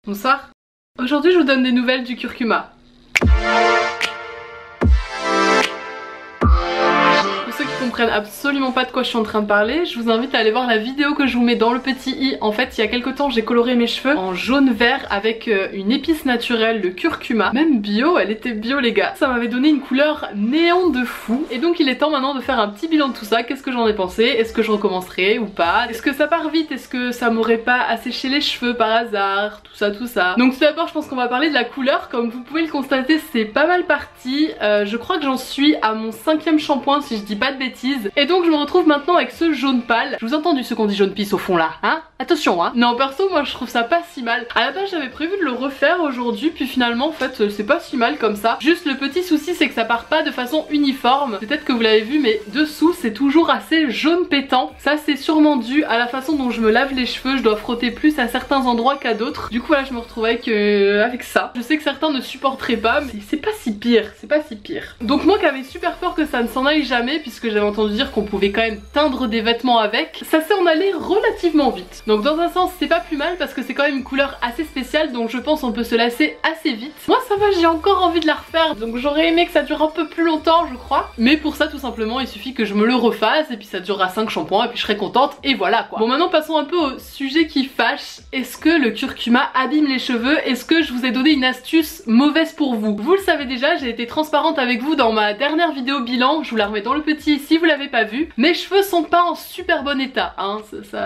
Bonsoir. Aujourd'hui je vous donne des nouvelles du curcuma. Comprennent absolument pas de quoi je suis en train de parler, je vous invite à aller voir la vidéo que je vous mets dans le petit i. En fait il y a quelques temps j'ai coloré mes cheveux en jaune vert avec une épice naturelle, le curcuma, même bio, elle était bio les gars. Ça m'avait donné une couleur néon de fou et donc il est temps maintenant de faire un petit bilan de tout ça. Qu'est-ce que j'en ai pensé? Est-ce que je recommencerai ou pas? Est-ce que ça part vite? Est-ce que ça m'aurait pas asséché les cheveux par hasard? Tout ça. Donc tout d'abord je pense qu'on va parler de la couleur. Comme vous pouvez le constater c'est pas mal parti. Je crois que j'en suis à mon 5e shampoing si je dis pas de bêtises. Et donc je me retrouve maintenant avec ce jaune pâle. Je vous ai entendu ce qu'on dit jaune pisse au fond là, hein? Attention hein. Non perso moi je trouve ça pas si mal. À la base j'avais prévu de le refaire aujourd'hui, puis finalement en fait c'est pas si mal comme ça. Juste le petit souci c'est que ça part pas de façon uniforme. Peut-être que vous l'avez vu mais dessous c'est toujours assez jaune pétant. Ça c'est sûrement dû à la façon dont je me lave les cheveux. Je dois frotter plus à certains endroits qu'à d'autres. Du coup là je me retrouve avec ça. Je sais que certains ne supporteraient pas mais c'est pas si pire. C'est pas si pire. Donc moi qui avais super peur que ça ne s'en aille jamais, puisque j'avais entendu dire qu'on pouvait quand même teindre des vêtements avec, ça s'est en allé relativement vite. Donc dans un sens c'est pas plus mal parce que c'est quand même une couleur assez spéciale, donc je pense on peut se lasser assez vite. Moi ça va, j'ai encore envie de la refaire, donc j'aurais aimé que ça dure un peu plus longtemps je crois. Mais pour ça tout simplement il suffit que je me le refasse et puis ça durera 5 shampoings et puis je serai contente et voilà quoi. Bon maintenant passons un peu au sujet qui fâche. Est-ce que le curcuma abîme les cheveux? Est-ce que je vous ai donné une astuce mauvaise pour vous? Vous le savez déjà, j'ai été transparente avec vous dans ma dernière vidéo bilan, je vous la remets dans le petit ici, vous l'avez pas vu. Mes cheveux sont pas en super bon état, hein,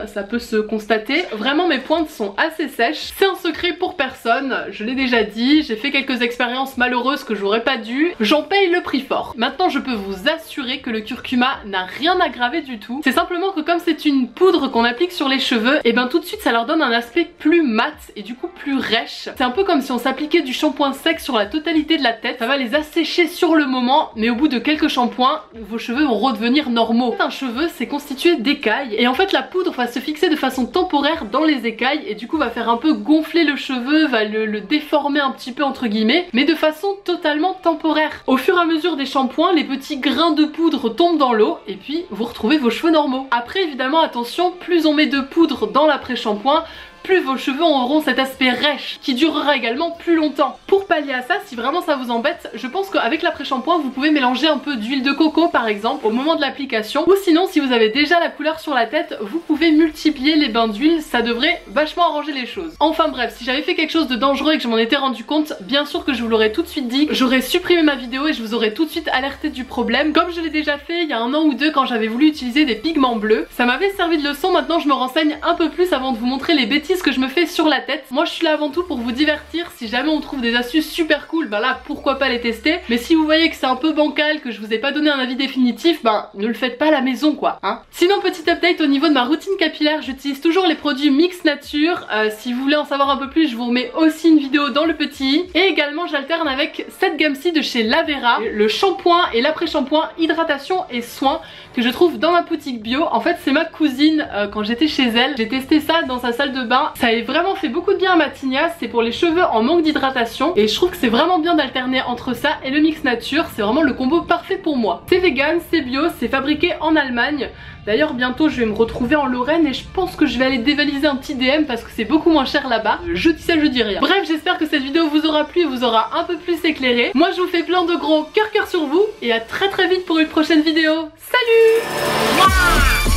ça peut se constater. Vraiment mes pointes sont assez sèches. C'est un secret pour personne, je l'ai déjà dit, j'ai fait quelques expériences malheureuses que j'aurais pas dû. J'en paye le prix fort. Maintenant je peux vous assurer que le curcuma n'a rien aggravé du tout. C'est simplement que comme c'est une poudre qu'on applique sur les cheveux, et ben tout de suite ça leur donne un aspect plus mat et du coup plus rêche. C'est un peu comme si on s'appliquait du shampoing sec sur la totalité de la tête. Ça va les assécher sur le moment, mais au bout de quelques shampoings, vos cheveux vont redevenir normaux. Un cheveu c'est constitué d'écailles et en fait la poudre va se fixer de façon temporaire dans les écailles et du coup va faire un peu gonfler le cheveu, va le déformer un petit peu entre guillemets, mais de façon totalement temporaire. Au fur et à mesure des shampoings, les petits grains de poudre tombent dans l'eau et puis vous retrouvez vos cheveux normaux. Après évidemment attention, plus on met de poudre dans l'après-shampoing, plus vos cheveux auront cet aspect rêche qui durera également plus longtemps. Pour pallier à ça, si vraiment ça vous embête, je pense qu'avec l'après-shampoing vous pouvez mélanger un peu d'huile de coco par exemple au moment de l'application, ou sinon si vous avez déjà la couleur sur la tête, vous pouvez multiplier les bains d'huile, ça devrait vachement arranger les choses. Enfin bref, si j'avais fait quelque chose de dangereux et que je m'en étais rendu compte, bien sûr que je vous l'aurais tout de suite dit, j'aurais supprimé ma vidéo et je vous aurais tout de suite alerté du problème, comme je l'ai déjà fait il y a 1 an ou 2 quand j'avais voulu utiliser des pigments bleus. Ça m'avait servi de leçon, maintenant je me renseigne un peu plus avant de vous montrer les bêtises que je me fais sur la tête. Moi je suis là avant tout pour vous divertir. Si jamais on trouve des astuces super cool, ben là pourquoi pas les tester. Mais si vous voyez que c'est un peu bancal, que je vous ai pas donné un avis définitif, ben ne le faites pas à la maison quoi hein. Sinon petit update au niveau de ma routine capillaire, j'utilise toujours les produits Mix Nature. Si vous voulez en savoir un peu plus, je vous remets aussi une vidéo dans le petit i. Et également j'alterne avec cette gamme-ci de chez Lavera, le shampoing et l'après-shampoing hydratation et soins que je trouve dans ma boutique bio. En fait c'est ma cousine, quand j'étais chez elle, j'ai testé ça dans sa salle de bain. Ça a vraiment fait beaucoup de bien à ma tignasse, c'est pour les cheveux en manque d'hydratation et je trouve que c'est vraiment bien d'alterner entre ça et le Mix Nature, c'est vraiment le combo parfait pour moi. C'est vegan, c'est bio, c'est fabriqué en Allemagne. D'ailleurs bientôt je vais me retrouver en Lorraine et je pense que je vais aller dévaliser un petit DM parce que c'est beaucoup moins cher là-bas. Je dis ça, je dis rien. Bref, j'espère que cette vidéo vous aura plu et vous aura un peu plus éclairé. Moi je vous fais plein de gros cœur sur vous et à très vite pour une prochaine vidéo. Salut!